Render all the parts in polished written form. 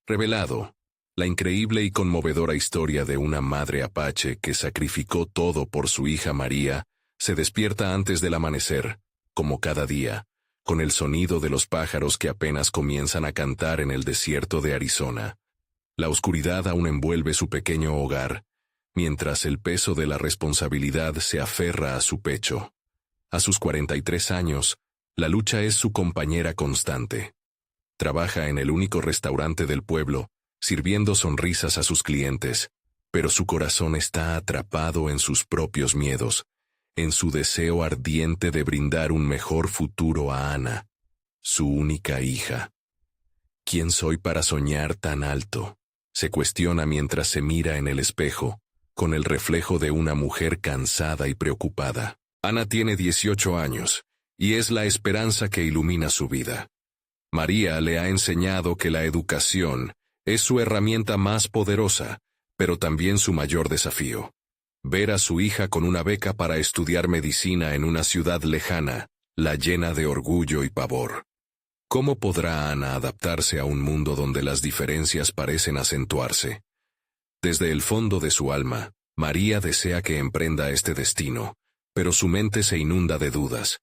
Revelado, la increíble y conmovedora historia de una madre apache que sacrificó todo por su hija María, se despierta antes del amanecer, como cada día, con el sonido de los pájaros que apenas comienzan a cantar en el desierto de Arizona. La oscuridad aún envuelve su pequeño hogar, mientras el peso de la responsabilidad se aferra a su pecho. A sus 43 años, la lucha es su compañera constante. Trabaja en el único restaurante del pueblo, sirviendo sonrisas a sus clientes, pero su corazón está atrapado en sus propios miedos, en su deseo ardiente de brindar un mejor futuro a Ana, su única hija. ¿Quién soy para soñar tan alto?, se cuestiona mientras se mira en el espejo, con el reflejo de una mujer cansada y preocupada. Ana tiene 18 años, y es la esperanza que ilumina su vida. María le ha enseñado que la educación es su herramienta más poderosa, pero también su mayor desafío. Ver a su hija con una beca para estudiar medicina en una ciudad lejana la llena de orgullo y pavor. ¿Cómo podrá Ana adaptarse a un mundo donde las diferencias parecen acentuarse? Desde el fondo de su alma, María desea que emprenda este destino, pero su mente se inunda de dudas.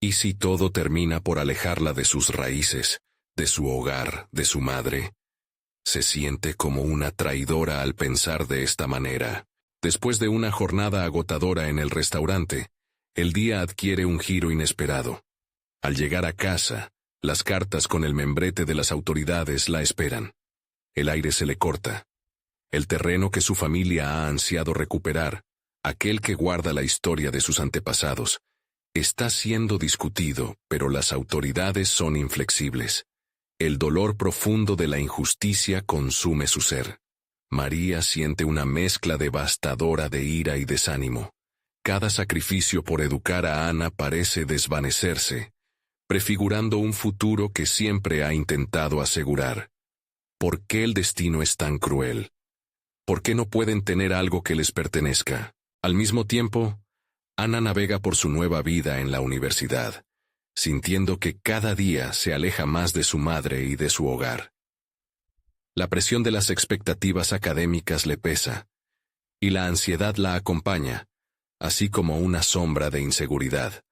¿Y si todo termina por alejarla de sus raíces, de su hogar, de su madre? Se siente como una traidora al pensar de esta manera. Después de una jornada agotadora en el restaurante, el día adquiere un giro inesperado. Al llegar a casa, las cartas con el membrete de las autoridades la esperan. El aire se le corta. El terreno que su familia ha ansiado recuperar, aquel que guarda la historia de sus antepasados, está siendo discutido, pero las autoridades son inflexibles. El dolor profundo de la injusticia consume su ser. María siente una mezcla devastadora de ira y desánimo. Cada sacrificio por educar a Ana parece desvanecerse, prefigurando un futuro que siempre ha intentado asegurar. ¿Por qué el destino es tan cruel? ¿Por qué no pueden tener algo que les pertenezca? Al mismo tiempo, Ana navega por su nueva vida en la universidad, sintiendo que cada día se aleja más de su madre y de su hogar. La presión de las expectativas académicas le pesa, y la ansiedad la acompaña, así como una sombra de inseguridad.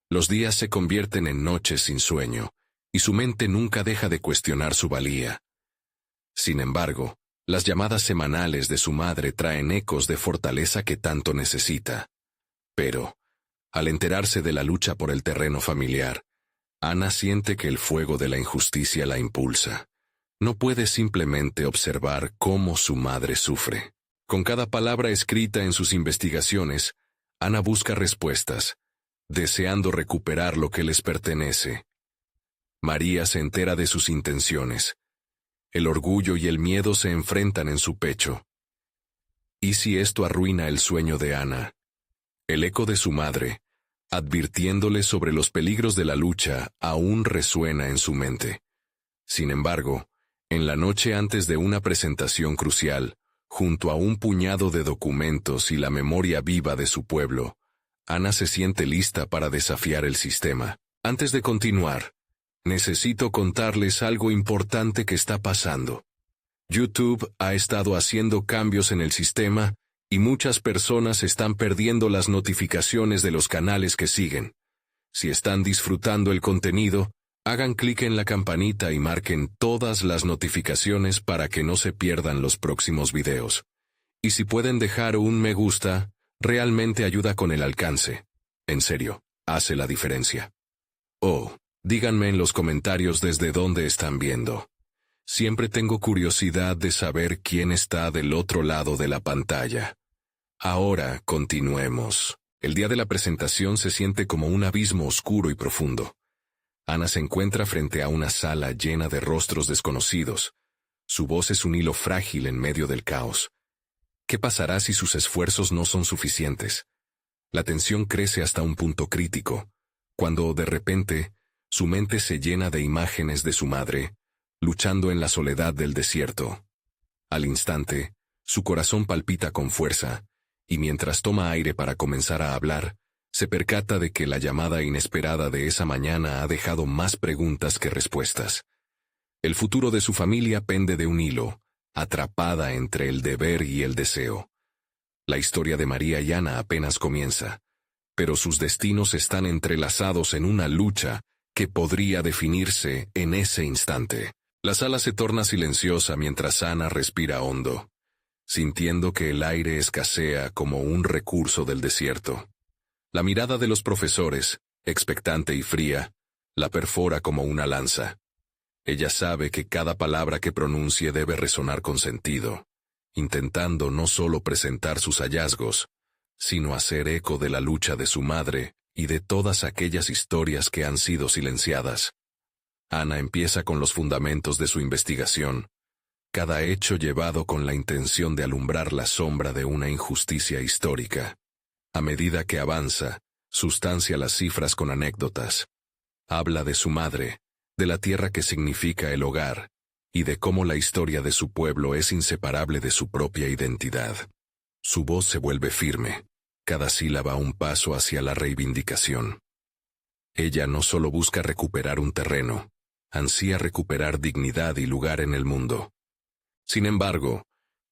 Los días se convierten en noches sin sueño, y su mente nunca deja de cuestionar su valía. Sin embargo, las llamadas semanales de su madre traen ecos de fortaleza que tanto necesita. Pero, al enterarse de la lucha por el terreno familiar, Ana siente que el fuego de la injusticia la impulsa. No puede simplemente observar cómo su madre sufre. Con cada palabra escrita en sus investigaciones, Ana busca respuestas, deseando recuperar lo que les pertenece. María se entera de sus intenciones. El orgullo y el miedo se enfrentan en su pecho. ¿Y si esto arruina el sueño de Ana? El eco de su madre, advirtiéndole sobre los peligros de la lucha, aún resuena en su mente. Sin embargo, en la noche antes de una presentación crucial, junto a un puñado de documentos y la memoria viva de su pueblo, Ana se siente lista para desafiar el sistema. Antes de continuar, necesito contarles algo importante que está pasando. YouTube ha estado haciendo cambios en el sistema y muchas personas están perdiendo las notificaciones de los canales que siguen. Si están disfrutando el contenido, hagan clic en la campanita y marquen todas las notificaciones para que no se pierdan los próximos videos. Y si pueden dejar un me gusta, realmente ayuda con el alcance. En serio, hace la diferencia. Oh, díganme en los comentarios desde dónde están viendo. Siempre tengo curiosidad de saber quién está del otro lado de la pantalla. Ahora, continuemos. El día de la presentación se siente como un abismo oscuro y profundo. Ana se encuentra frente a una sala llena de rostros desconocidos. Su voz es un hilo frágil en medio del caos. ¿Qué pasará si sus esfuerzos no son suficientes? La tensión crece hasta un punto crítico, cuando, de repente, su mente se llena de imágenes de su madre, luchando en la soledad del desierto. Al instante, su corazón palpita con fuerza, y mientras toma aire para comenzar a hablar, se percata de que la llamada inesperada de esa mañana ha dejado más preguntas que respuestas. El futuro de su familia pende de un hilo, atrapada entre el deber y el deseo. La historia de María y Ana apenas comienza, pero sus destinos están entrelazados en una lucha que podría definirse en ese instante. La sala se torna silenciosa mientras Ana respira hondo, sintiendo que el aire escasea como un recurso del desierto. La mirada de los profesores, expectante y fría, la perfora como una lanza. Ella sabe que cada palabra que pronuncie debe resonar con sentido, intentando no solo presentar sus hallazgos, sino hacer eco de la lucha de su madre y de todas aquellas historias que han sido silenciadas. Ana empieza con los fundamentos de su investigación, cada hecho llevado con la intención de alumbrar la sombra de una injusticia histórica. A medida que avanza, sustancia las cifras con anécdotas. Habla de su madre, de la tierra que significa el hogar, y de cómo la historia de su pueblo es inseparable de su propia identidad. Su voz se vuelve firme, cada sílaba un paso hacia la reivindicación. Ella no solo busca recuperar un terreno, ansía recuperar dignidad y lugar en el mundo. Sin embargo,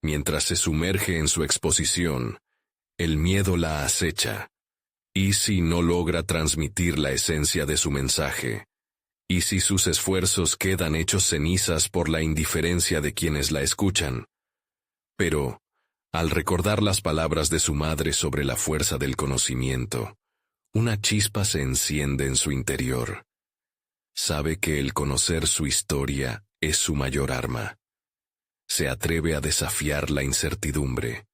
mientras se sumerge en su exposición, el miedo la acecha. ¿Y si no logra transmitir la esencia de su mensaje? ¿Y si sus esfuerzos quedan hechos cenizas por la indiferencia de quienes la escuchan? Pero, al recordar las palabras de su madre sobre la fuerza del conocimiento, una chispa se enciende en su interior. Sabe que el conocer su historia es su mayor arma. Se atreve a desafiar la incertidumbre.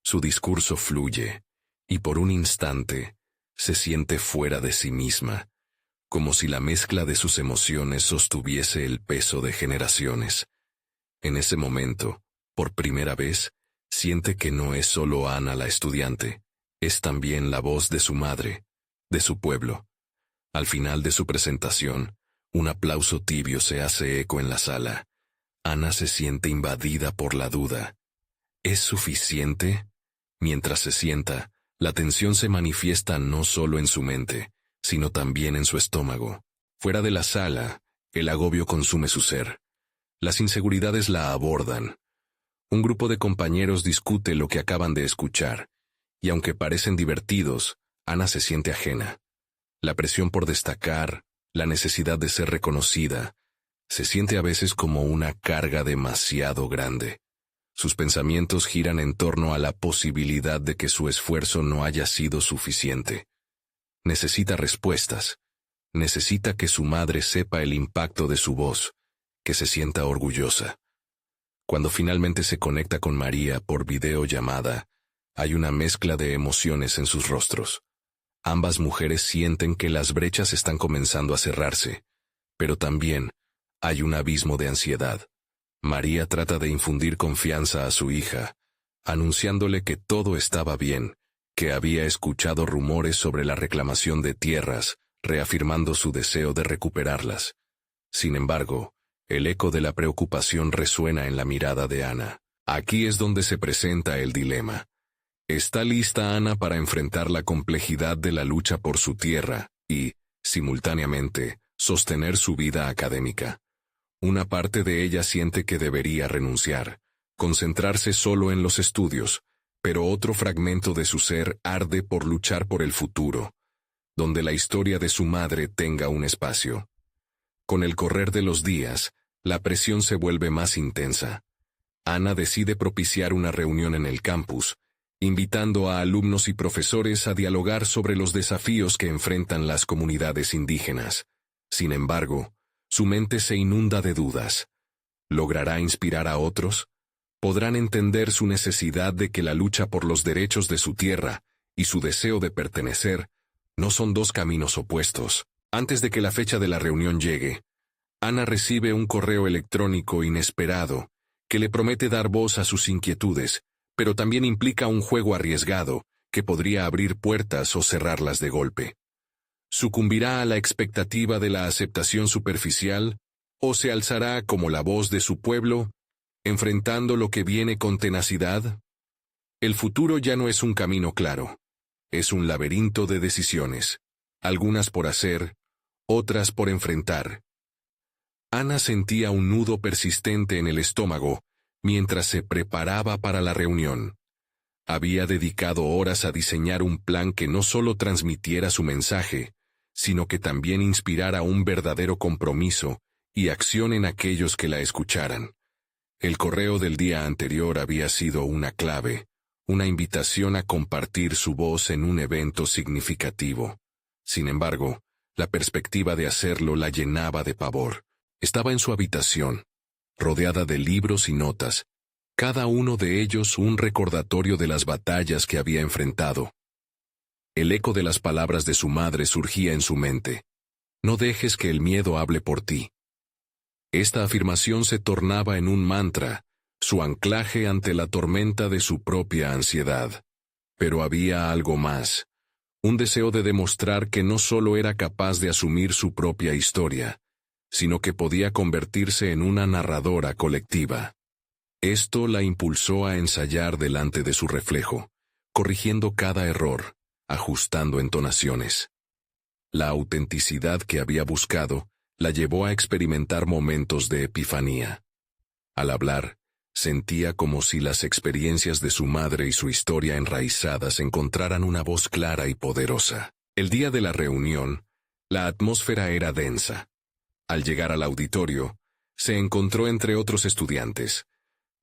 Su discurso fluye, y por un instante, se siente fuera de sí misma, como si la mezcla de sus emociones sostuviese el peso de generaciones. En ese momento, por primera vez, siente que no es solo Ana la estudiante, es también la voz de su madre, de su pueblo. Al final de su presentación, un aplauso tibio se hace eco en la sala. Ana se siente invadida por la duda. ¿Es suficiente? Mientras se sienta, la tensión se manifiesta no solo en su mente, sino también en su estómago. Fuera de la sala, el agobio consume su ser. Las inseguridades la abordan. Un grupo de compañeros discute lo que acaban de escuchar, y aunque parecen divertidos, Ana se siente ajena. La presión por destacar, la necesidad de ser reconocida, se siente a veces como una carga demasiado grande. Sus pensamientos giran en torno a la posibilidad de que su esfuerzo no haya sido suficiente. Necesita respuestas. Necesita que su madre sepa el impacto de su voz, que se sienta orgullosa. Cuando finalmente se conecta con María por videollamada, hay una mezcla de emociones en sus rostros. Ambas mujeres sienten que las brechas están comenzando a cerrarse, pero también hay un abismo de ansiedad. María trata de infundir confianza a su hija, anunciándole que todo estaba bien, que había escuchado rumores sobre la reclamación de tierras, reafirmando su deseo de recuperarlas. Sin embargo, el eco de la preocupación resuena en la mirada de Ana. Aquí es donde se presenta el dilema. ¿Está lista Ana para enfrentar la complejidad de la lucha por su tierra y, simultáneamente, sostener su vida académica? Una parte de ella siente que debería renunciar, concentrarse solo en los estudios, pero otro fragmento de su ser arde por luchar por el futuro, donde la historia de su madre tenga un espacio. Con el correr de los días, la presión se vuelve más intensa. Ana decide propiciar una reunión en el campus, invitando a alumnos y profesores a dialogar sobre los desafíos que enfrentan las comunidades indígenas. Sin embargo, su mente se inunda de dudas. ¿Logrará inspirar a otros? ¿Podrán entender su necesidad de que la lucha por los derechos de su tierra y su deseo de pertenecer no son dos caminos opuestos? Antes de que la fecha de la reunión llegue, Ana recibe un correo electrónico inesperado que le promete dar voz a sus inquietudes, pero también implica un juego arriesgado que podría abrir puertas o cerrarlas de golpe. ¿Sucumbirá a la expectativa de la aceptación superficial o se alzará como la voz de su pueblo, enfrentando lo que viene con tenacidad? El futuro ya no es un camino claro, es un laberinto de decisiones, algunas por hacer, otras por enfrentar. Ana sentía un nudo persistente en el estómago mientras se preparaba para la reunión. Había dedicado horas a diseñar un plan que no solo transmitiera su mensaje, sino que también inspirara un verdadero compromiso y acción en aquellos que la escucharan. El correo del día anterior había sido una clave, una invitación a compartir su voz en un evento significativo. Sin embargo, la perspectiva de hacerlo la llenaba de pavor. Estaba en su habitación, rodeada de libros y notas, cada uno de ellos un recordatorio de las batallas que había enfrentado. El eco de las palabras de su madre surgía en su mente. No dejes que el miedo hable por ti. Esta afirmación se tornaba en un mantra, su anclaje ante la tormenta de su propia ansiedad. Pero había algo más, un deseo de demostrar que no solo era capaz de asumir su propia historia, sino que podía convertirse en una narradora colectiva. Esto la impulsó a ensayar delante de su reflejo, corrigiendo cada error, ajustando entonaciones. La autenticidad que había buscado la llevó a experimentar momentos de epifanía. Al hablar, sentía como si las experiencias de su madre y su historia enraizadas encontraran una voz clara y poderosa. El día de la reunión, la atmósfera era densa. Al llegar al auditorio, se encontró entre otros estudiantes,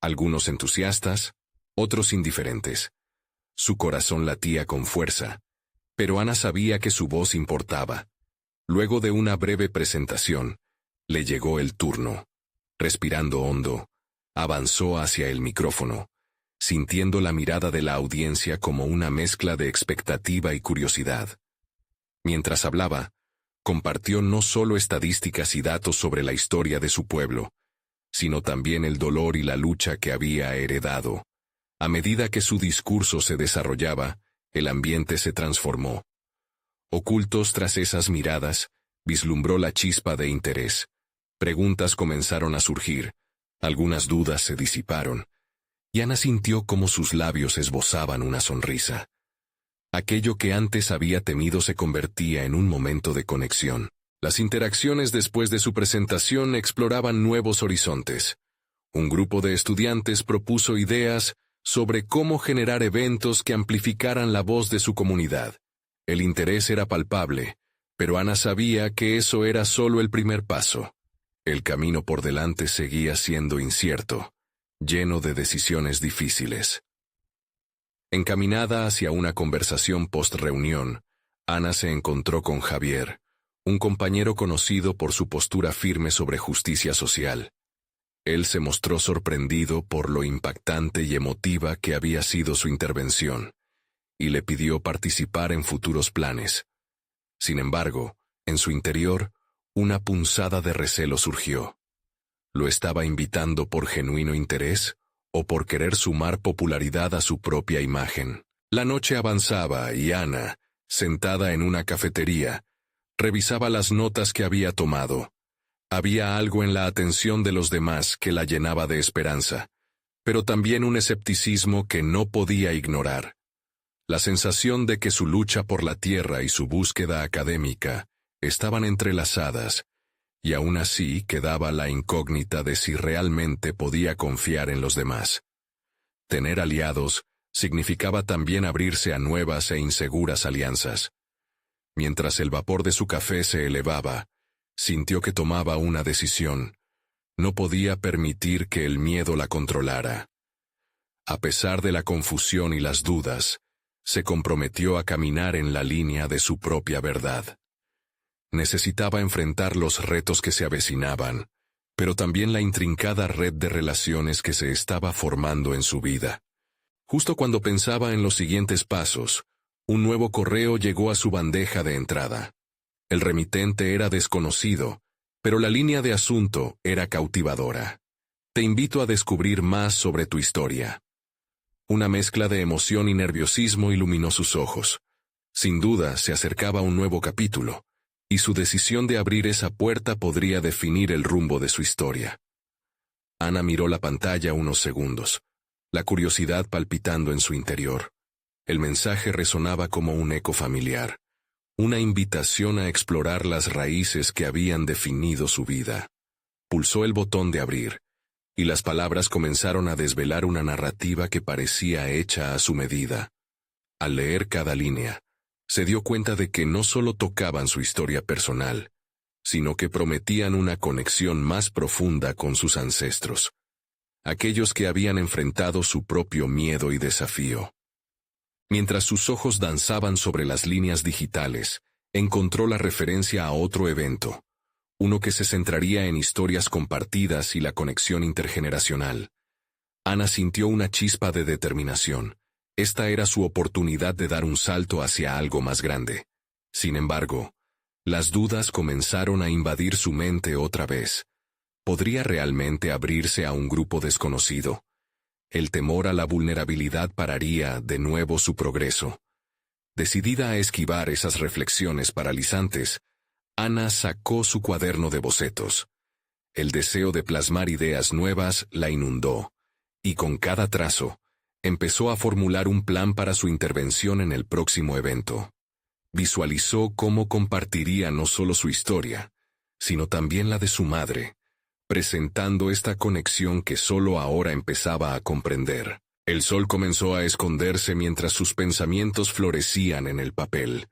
algunos entusiastas, otros indiferentes. Su corazón latía con fuerza, pero Ana sabía que su voz importaba. Luego de una breve presentación, le llegó el turno. Respirando hondo, avanzó hacia el micrófono, sintiendo la mirada de la audiencia como una mezcla de expectativa y curiosidad. Mientras hablaba, compartió no solo estadísticas y datos sobre la historia de su pueblo, sino también el dolor y la lucha que había heredado. A medida que su discurso se desarrollaba, el ambiente se transformó. Ocultos tras esas miradas, vislumbró la chispa de interés. Preguntas comenzaron a surgir, algunas dudas se disiparon, y Ana sintió cómo sus labios esbozaban una sonrisa. Aquello que antes había temido se convertía en un momento de conexión. Las interacciones después de su presentación exploraban nuevos horizontes. Un grupo de estudiantes propuso ideas sobre cómo generar eventos que amplificaran la voz de su comunidad. El interés era palpable, pero Ana sabía que eso era solo el primer paso. El camino por delante seguía siendo incierto, lleno de decisiones difíciles. Encaminada hacia una conversación post-reunión, Ana se encontró con Javier, un compañero conocido por su postura firme sobre justicia social. Él se mostró sorprendido por lo impactante y emotiva que había sido su intervención, y le pidió participar en futuros planes. Sin embargo, en su interior, una punzada de recelo surgió. ¿Lo estaba invitando por genuino interés o por querer sumar popularidad a su propia imagen? La noche avanzaba y Ana, sentada en una cafetería, revisaba las notas que había tomado. Había algo en la atención de los demás que la llenaba de esperanza, pero también un escepticismo que no podía ignorar. La sensación de que su lucha por la tierra y su búsqueda académica estaban entrelazadas, y aún así quedaba la incógnita de si realmente podía confiar en los demás. Tener aliados significaba también abrirse a nuevas e inseguras alianzas. Mientras el vapor de su café se elevaba, sintió que tomaba una decisión. No podía permitir que el miedo la controlara. A pesar de la confusión y las dudas, se comprometió a caminar en la línea de su propia verdad. Necesitaba enfrentar los retos que se avecinaban, pero también la intrincada red de relaciones que se estaba formando en su vida. Justo cuando pensaba en los siguientes pasos, un nuevo correo llegó a su bandeja de entrada. El remitente era desconocido, pero la línea de asunto era cautivadora. Te invito a descubrir más sobre tu historia. Una mezcla de emoción y nerviosismo iluminó sus ojos. Sin duda se acercaba un nuevo capítulo, y su decisión de abrir esa puerta podría definir el rumbo de su historia. Ana miró la pantalla unos segundos, la curiosidad palpitando en su interior. El mensaje resonaba como un eco familiar, una invitación a explorar las raíces que habían definido su vida. Pulsó el botón de abrir, y las palabras comenzaron a desvelar una narrativa que parecía hecha a su medida. Al leer cada línea, se dio cuenta de que no solo tocaban su historia personal, sino que prometían una conexión más profunda con sus ancestros, aquellos que habían enfrentado su propio miedo y desafío. Mientras sus ojos danzaban sobre las líneas digitales, encontró la referencia a otro evento, uno que se centraría en historias compartidas y la conexión intergeneracional. Ana sintió una chispa de determinación. Esta era su oportunidad de dar un salto hacia algo más grande. Sin embargo, las dudas comenzaron a invadir su mente otra vez. ¿Podría realmente abrirse a un grupo desconocido? El temor a la vulnerabilidad pararía de nuevo su progreso. Decidida a esquivar esas reflexiones paralizantes, Ana sacó su cuaderno de bocetos. El deseo de plasmar ideas nuevas la inundó, y con cada trazo, empezó a formular un plan para su intervención en el próximo evento. Visualizó cómo compartiría no solo su historia, sino también la de su madre, presentando esta conexión que solo ahora empezaba a comprender. El sol comenzó a esconderse mientras sus pensamientos florecían en el papel.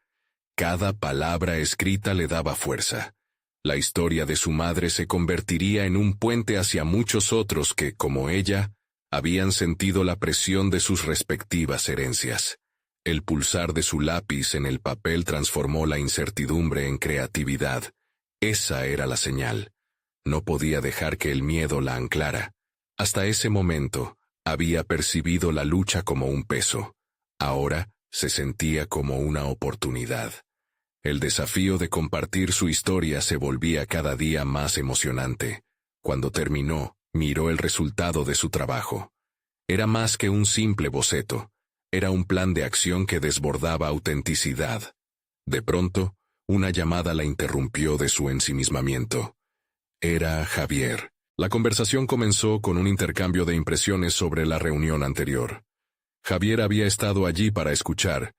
Cada palabra escrita le daba fuerza. La historia de su madre se convertiría en un puente hacia muchos otros que, como ella, habían sentido la presión de sus respectivas herencias. El pulsar de su lápiz en el papel transformó la incertidumbre en creatividad. Esa era la señal. No podía dejar que el miedo la anclara. Hasta ese momento, había percibido la lucha como un peso. Ahora, se sentía como una oportunidad. El desafío de compartir su historia se volvía cada día más emocionante. Cuando terminó, miró el resultado de su trabajo. Era más que un simple boceto. Era un plan de acción que desbordaba autenticidad. De pronto, una llamada la interrumpió de su ensimismamiento. Era Javier. La conversación comenzó con un intercambio de impresiones sobre la reunión anterior. Javier había estado allí para escuchar,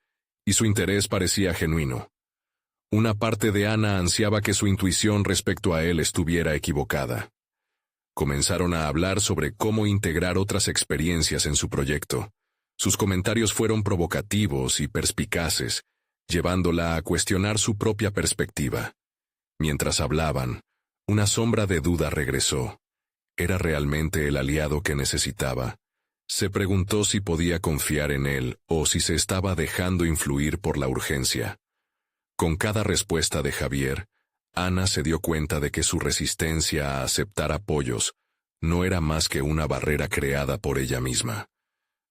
y su interés parecía genuino. Una parte de Ana ansiaba que su intuición respecto a él estuviera equivocada. Comenzaron a hablar sobre cómo integrar otras experiencias en su proyecto. Sus comentarios fueron provocativos y perspicaces, llevándola a cuestionar su propia perspectiva. Mientras hablaban, una sombra de duda regresó. ¿Era realmente el aliado que necesitaba? Se preguntó si podía confiar en él o si se estaba dejando influir por la urgencia. Con cada respuesta de Javier, Ana se dio cuenta de que su resistencia a aceptar apoyos no era más que una barrera creada por ella misma.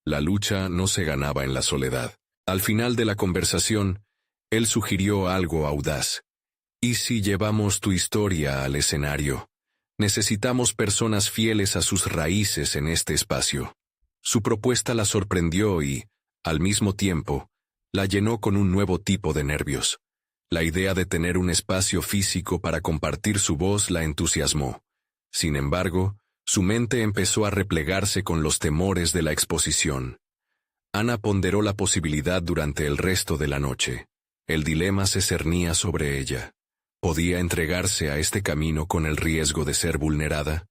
La lucha no se ganaba en la soledad. Al final de la conversación, él sugirió algo audaz. ¿Y si llevamos tu historia al escenario? Necesitamos personas fieles a sus raíces en este espacio. Su propuesta la sorprendió y, al mismo tiempo, la llenó con un nuevo tipo de nervios. La idea de tener un espacio físico para compartir su voz la entusiasmó. Sin embargo, su mente empezó a replegarse con los temores de la exposición. Ana ponderó la posibilidad durante el resto de la noche. El dilema se cernía sobre ella. ¿Podía entregarse a este camino con el riesgo de ser vulnerada?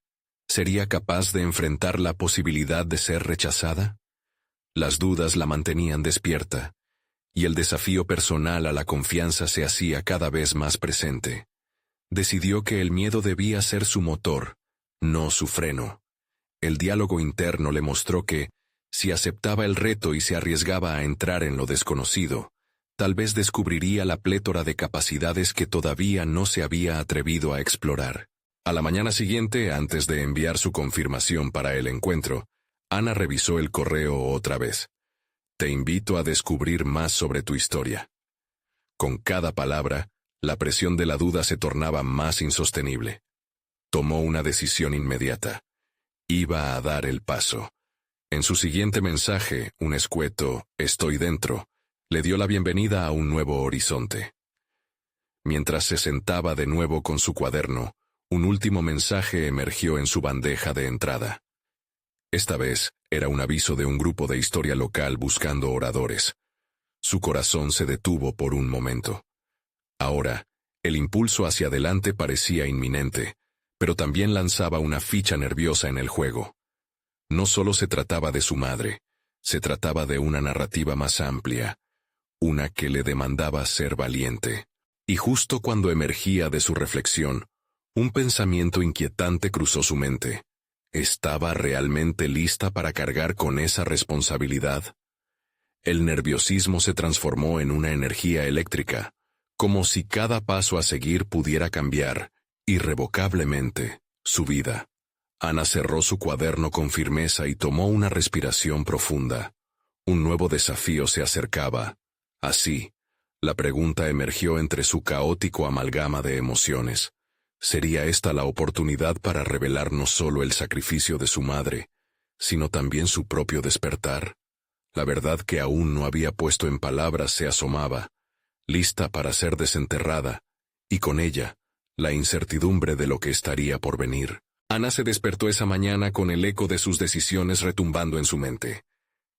¿Sería capaz de enfrentar la posibilidad de ser rechazada? Las dudas la mantenían despierta, y el desafío personal a la confianza se hacía cada vez más presente. Decidió que el miedo debía ser su motor, no su freno. El diálogo interno le mostró que, si aceptaba el reto y se arriesgaba a entrar en lo desconocido, tal vez descubriría la plétora de capacidades que todavía no se había atrevido a explorar. A la mañana siguiente, antes de enviar su confirmación para el encuentro, Ana revisó el correo otra vez. Te invito a descubrir más sobre tu historia. Con cada palabra, la presión de la duda se tornaba más insostenible. Tomó una decisión inmediata. Iba a dar el paso. En su siguiente mensaje, un escueto «Estoy dentro», le dio la bienvenida a un nuevo horizonte. Mientras se sentaba de nuevo con su cuaderno, un último mensaje emergió en su bandeja de entrada. Esta vez, era un aviso de un grupo de historia local buscando oradores. Su corazón se detuvo por un momento. Ahora, el impulso hacia adelante parecía inminente, pero también lanzaba una ficha nerviosa en el juego. No solo se trataba de su madre, se trataba de una narrativa más amplia, una que le demandaba ser valiente. Y justo cuando emergía de su reflexión, un pensamiento inquietante cruzó su mente. ¿Estaba realmente lista para cargar con esa responsabilidad? El nerviosismo se transformó en una energía eléctrica, como si cada paso a seguir pudiera cambiar, irrevocablemente, su vida. Ana cerró su cuaderno con firmeza y tomó una respiración profunda. Un nuevo desafío se acercaba. Así, la pregunta emergió entre su caótico amalgama de emociones. ¿Sería esta la oportunidad para revelar no solo el sacrificio de su madre, sino también su propio despertar? La verdad que aún no había puesto en palabras se asomaba, lista para ser desenterrada, y con ella, la incertidumbre de lo que estaría por venir. Ana se despertó esa mañana con el eco de sus decisiones retumbando en su mente.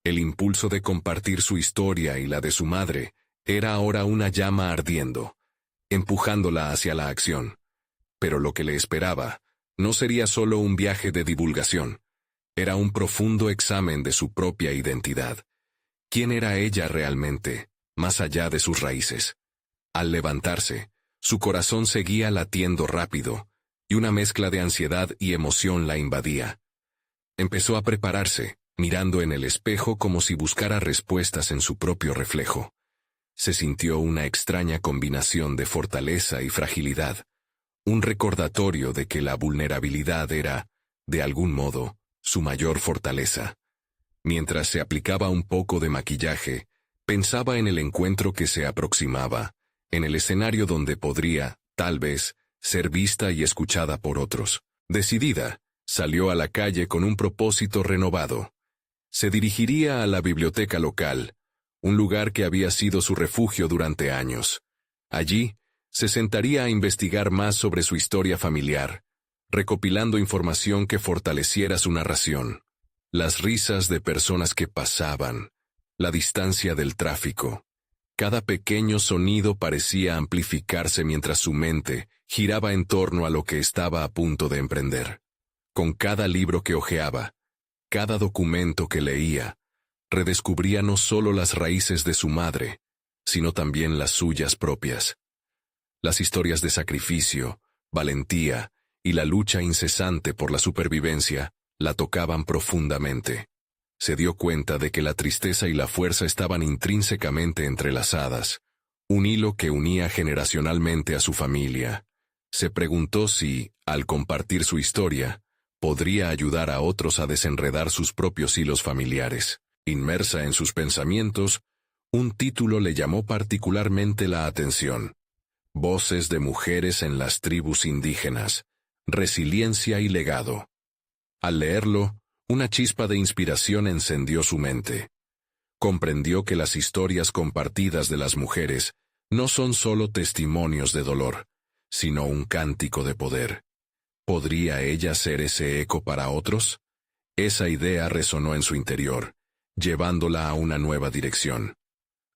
El impulso de compartir su historia y la de su madre era ahora una llama ardiendo, empujándola hacia la acción. Pero lo que le esperaba no sería solo un viaje de divulgación, era un profundo examen de su propia identidad. ¿Quién era ella realmente, más allá de sus raíces? Al levantarse, su corazón seguía latiendo rápido, y una mezcla de ansiedad y emoción la invadía. Empezó a prepararse, mirando en el espejo como si buscara respuestas en su propio reflejo. Se sintió una extraña combinación de fortaleza y fragilidad, un recordatorio de que la vulnerabilidad era, de algún modo, su mayor fortaleza. Mientras se aplicaba un poco de maquillaje, pensaba en el encuentro que se aproximaba, en el escenario donde podría, tal vez, ser vista y escuchada por otros. Decidida, salió a la calle con un propósito renovado. Se dirigiría a la biblioteca local, un lugar que había sido su refugio durante años. Allí, se sentaría a investigar más sobre su historia familiar, recopilando información que fortaleciera su narración. Las risas de personas que pasaban, la distancia del tráfico. Cada pequeño sonido parecía amplificarse mientras su mente giraba en torno a lo que estaba a punto de emprender. Con cada libro que hojeaba, cada documento que leía, redescubría no solo las raíces de su madre, sino también las suyas propias. Las historias de sacrificio, valentía y la lucha incesante por la supervivencia la tocaban profundamente. Se dio cuenta de que la tristeza y la fuerza estaban intrínsecamente entrelazadas, un hilo que unía generacionalmente a su familia. Se preguntó si, al compartir su historia, podría ayudar a otros a desenredar sus propios hilos familiares. Inmersa en sus pensamientos, un título le llamó particularmente la atención. Voces de mujeres en las tribus indígenas, resiliencia y legado. Al leerlo, una chispa de inspiración encendió su mente. Comprendió que las historias compartidas de las mujeres no son solo testimonios de dolor, sino un cántico de poder. ¿Podría ella ser ese eco para otros? Esa idea resonó en su interior, llevándola a una nueva dirección.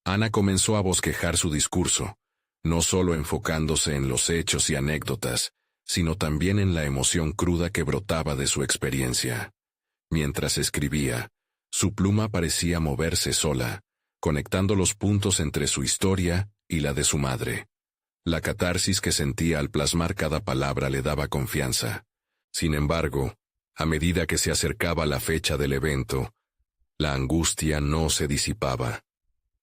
Ana comenzó a bosquejar su discurso, no solo enfocándose en los hechos y anécdotas, sino también en la emoción cruda que brotaba de su experiencia. Mientras escribía, su pluma parecía moverse sola, conectando los puntos entre su historia y la de su madre. La catarsis que sentía al plasmar cada palabra le daba confianza. Sin embargo, a medida que se acercaba la fecha del evento, la angustia no se disipaba.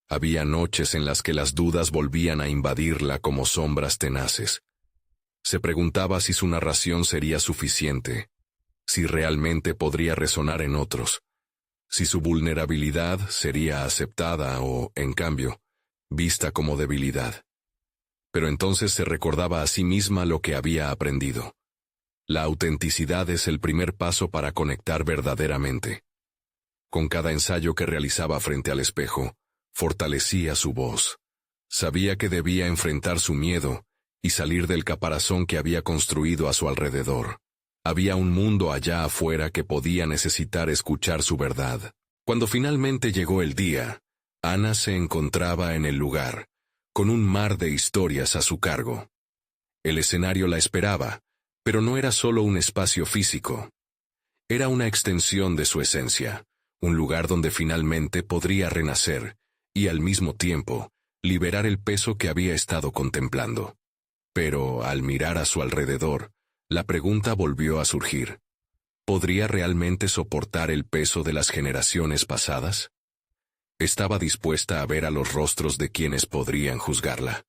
Había noches en las que las dudas volvían a invadirla como sombras tenaces. Se preguntaba si su narración sería suficiente, si realmente podría resonar en otros, si su vulnerabilidad sería aceptada o, en cambio, vista como debilidad. Pero entonces se recordaba a sí misma lo que había aprendido. La autenticidad es el primer paso para conectar verdaderamente. Con cada ensayo que realizaba frente al espejo, fortalecía su voz. Sabía que debía enfrentar su miedo y salir del caparazón que había construido a su alrededor. Había un mundo allá afuera que podía necesitar escuchar su verdad. Cuando finalmente llegó el día, Ana se encontraba en el lugar, con un mar de historias a su cargo. El escenario la esperaba, Pero no era solo un espacio físico. Era una extensión de su esencia, un lugar donde finalmente podría renacer, y al mismo tiempo, liberar el peso que había estado contemplando. Pero, al mirar a su alrededor, la pregunta volvió a surgir. ¿Podría realmente soportar el peso de las generaciones pasadas? Estaba dispuesta a ver a los rostros de quienes podrían juzgarla.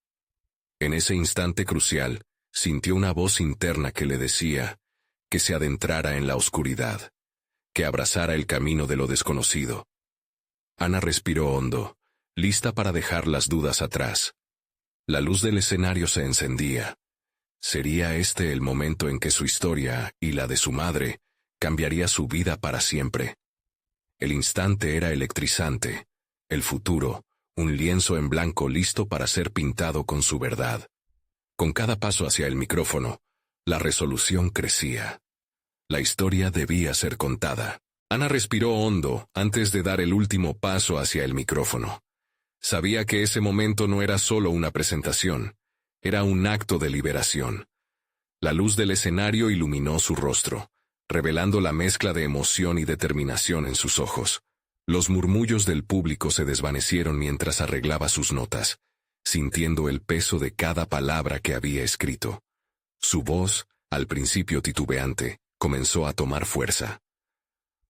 En ese instante crucial, sintió una voz interna que le decía que se adentrara en la oscuridad, que abrazara el camino de lo desconocido. Ana respiró hondo, lista para dejar las dudas atrás. La luz del escenario se encendía. ¿Sería este el momento en que su historia, y la de su madre, cambiaría su vida para siempre? El instante era electrizante. El futuro, un lienzo en blanco listo para ser pintado con su verdad. Con cada paso hacia el micrófono, la resolución crecía. La historia debía ser contada. Ana respiró hondo antes de dar el último paso hacia el micrófono. Sabía que ese momento no era solo una presentación, era un acto de liberación. La luz del escenario iluminó su rostro, revelando la mezcla de emoción y determinación en sus ojos. Los murmullos del público se desvanecieron mientras arreglaba sus notas, sintiendo el peso de cada palabra que había escrito. Su voz, al principio titubeante, comenzó a tomar fuerza.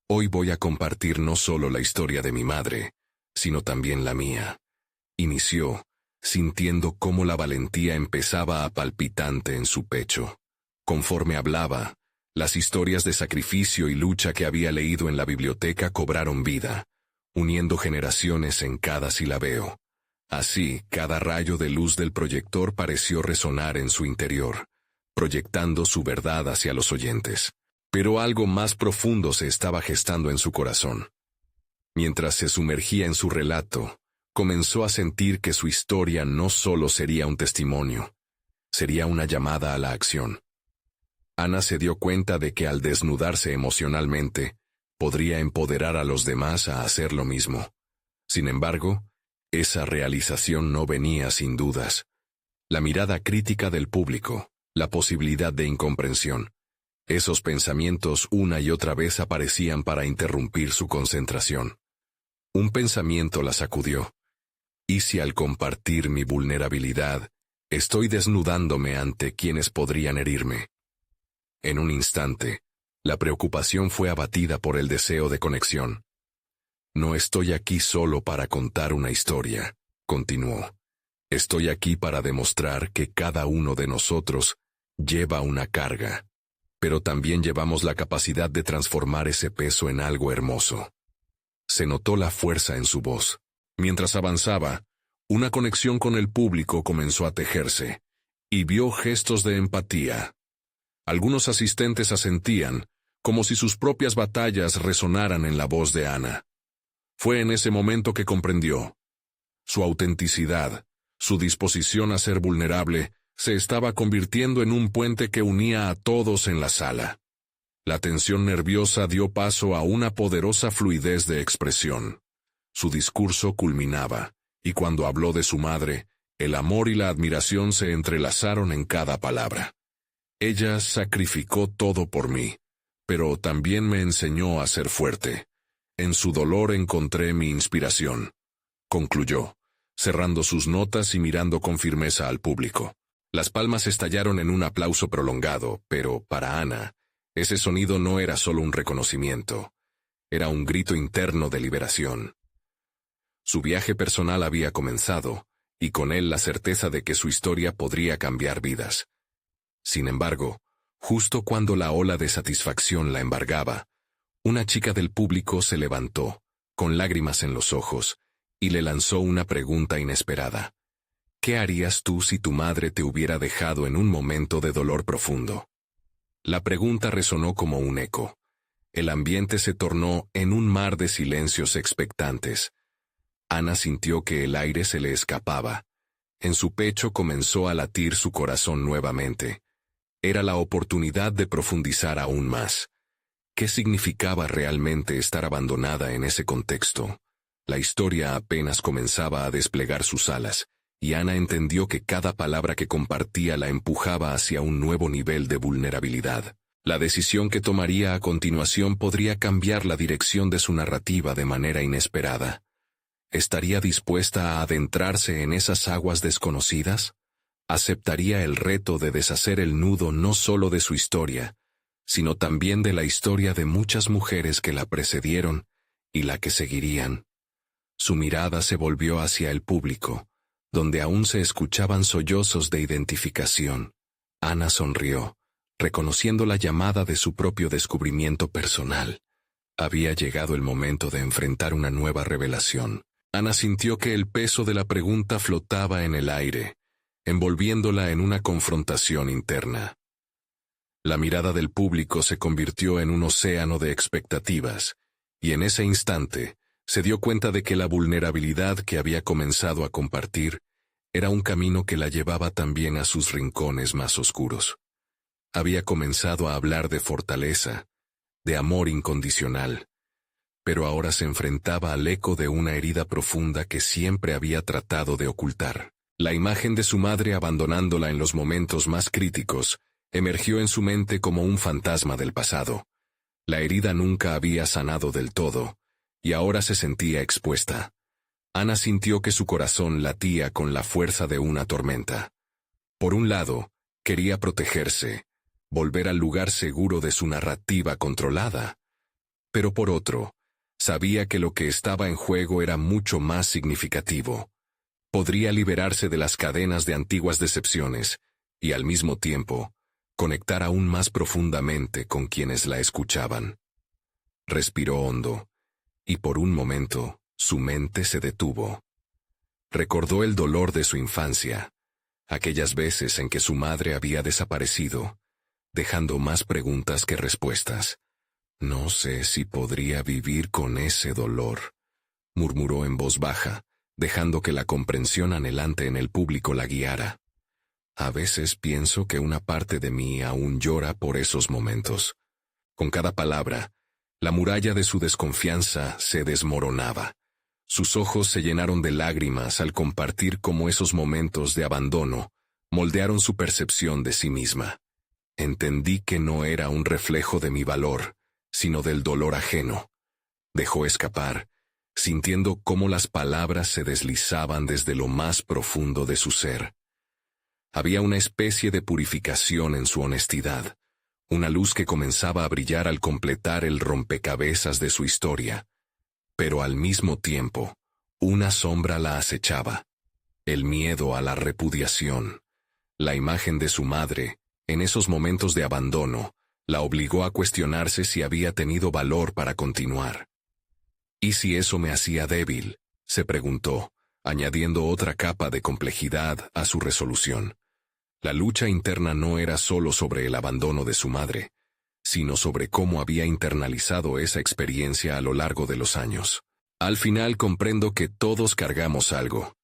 Hoy voy a compartir no solo la historia de mi madre, sino también la mía. Inició, sintiendo cómo la valentía empezaba a palpitante en su pecho. Conforme hablaba, las historias de sacrificio y lucha que había leído en la biblioteca cobraron vida, uniendo generaciones en cada silabeo. Así, cada rayo de luz del proyector pareció resonar en su interior, proyectando su verdad hacia los oyentes. Pero algo más profundo se estaba gestando en su corazón. Mientras se sumergía en su relato, comenzó a sentir que su historia no solo sería un testimonio, sería una llamada a la acción. Ana se dio cuenta de que al desnudarse emocionalmente, podría empoderar a los demás a hacer lo mismo. Sin embargo, esa realización no venía sin dudas. La mirada crítica del público, la posibilidad de incomprensión. Esos pensamientos una y otra vez aparecían para interrumpir su concentración. Un pensamiento la sacudió. ¿Y si al compartir mi vulnerabilidad, estoy desnudándome ante quienes podrían herirme? En un instante, la preocupación fue abatida por el deseo de conexión. No estoy aquí solo para contar una historia, continuó. Estoy aquí para demostrar que cada uno de nosotros lleva una carga, pero también llevamos la capacidad de transformar ese peso en algo hermoso. Se notó la fuerza en su voz. Mientras avanzaba, una conexión con el público comenzó a tejerse, y vio gestos de empatía. Algunos asistentes asentían, como si sus propias batallas resonaran en la voz de Ana. Fue en ese momento que comprendió. Su autenticidad, su disposición a ser vulnerable, se estaba convirtiendo en un puente que unía a todos en la sala. La tensión nerviosa dio paso a una poderosa fluidez de expresión. Su discurso culminaba, y cuando habló de su madre, el amor y la admiración se entrelazaron en cada palabra. Ella sacrificó todo por mí, pero también me enseñó a ser fuerte. En su dolor encontré mi inspiración, concluyó, cerrando sus notas y mirando con firmeza al público. Las palmas estallaron en un aplauso prolongado, pero, para Ana, ese sonido no era solo un reconocimiento, era un grito interno de liberación. Su viaje personal había comenzado, y con él la certeza de que su historia podría cambiar vidas. Sin embargo, justo cuando la ola de satisfacción la embargaba, una chica del público se levantó, con lágrimas en los ojos, y le lanzó una pregunta inesperada. ¿Qué harías tú si tu madre te hubiera dejado en un momento de dolor profundo? La pregunta resonó como un eco. El ambiente se tornó en un mar de silencios expectantes. Ana sintió que el aire se le escapaba. En su pecho comenzó a latir su corazón nuevamente. Era la oportunidad de profundizar aún más. ¿Qué significaba realmente estar abandonada en ese contexto? La historia apenas comenzaba a desplegar sus alas, y Ana entendió que cada palabra que compartía la empujaba hacia un nuevo nivel de vulnerabilidad. La decisión que tomaría a continuación podría cambiar la dirección de su narrativa de manera inesperada. ¿Estaría dispuesta a adentrarse en esas aguas desconocidas? ¿Aceptaría el reto de deshacer el nudo no solo de su historia, sino también de la historia de muchas mujeres que la precedieron y la que seguirían? Su mirada se volvió hacia el público, donde aún se escuchaban sollozos de identificación. Ana sonrió, reconociendo la llamada de su propio descubrimiento personal. Había llegado el momento de enfrentar una nueva revelación. Ana sintió que el peso de la pregunta flotaba en el aire, envolviéndola en una confrontación interna. La mirada del público se convirtió en un océano de expectativas, y en ese instante se dio cuenta de que la vulnerabilidad que había comenzado a compartir era un camino que la llevaba también a sus rincones más oscuros. Había comenzado a hablar de fortaleza, de amor incondicional, pero ahora se enfrentaba al eco de una herida profunda que siempre había tratado de ocultar. La imagen de su madre abandonándola en los momentos más críticos emergió en su mente como un fantasma del pasado. La herida nunca había sanado del todo, y ahora se sentía expuesta. Ana sintió que su corazón latía con la fuerza de una tormenta. Por un lado, quería protegerse, volver al lugar seguro de su narrativa controlada. Pero por otro, sabía que lo que estaba en juego era mucho más significativo. Podría liberarse de las cadenas de antiguas decepciones y, al mismo tiempo, conectar aún más profundamente con quienes la escuchaban. Respiró hondo, y por un momento, su mente se detuvo. Recordó el dolor de su infancia, aquellas veces en que su madre había desaparecido, dejando más preguntas que respuestas. «No sé si podría vivir con ese dolor», murmuró en voz baja, dejando que la comprensión anhelante en el público la guiara. «A veces pienso que una parte de mí aún llora por esos momentos». Con cada palabra, la muralla de su desconfianza se desmoronaba. Sus ojos se llenaron de lágrimas al compartir cómo esos momentos de abandono moldearon su percepción de sí misma. «Entendí que no era un reflejo de mi valor, sino del dolor ajeno», dejó escapar, sintiendo cómo las palabras se deslizaban desde lo más profundo de su ser. Había una especie de purificación en su honestidad, una luz que comenzaba a brillar al completar el rompecabezas de su historia. Pero al mismo tiempo, una sombra la acechaba. El miedo a la repudiación. La imagen de su madre, en esos momentos de abandono, la obligó a cuestionarse si había tenido valor para continuar. ¿Y si eso me hacía débil?, se preguntó, añadiendo otra capa de complejidad a su resolución. La lucha interna no era solo sobre el abandono de su madre, sino sobre cómo había internalizado esa experiencia a lo largo de los años. «Al final comprendo que todos cargamos algo»,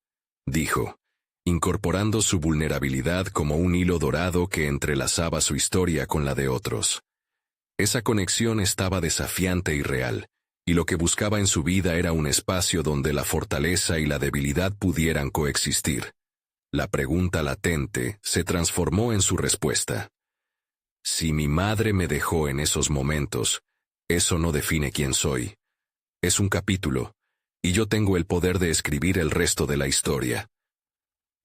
dijo, incorporando su vulnerabilidad como un hilo dorado que entrelazaba su historia con la de otros. Esa conexión estaba desafiante y real, y lo que buscaba en su vida era un espacio donde la fortaleza y la debilidad pudieran coexistir. La pregunta latente se transformó en su respuesta. «Si mi madre me dejó en esos momentos, eso no define quién soy. Es un capítulo, y yo tengo el poder de escribir el resto de la historia».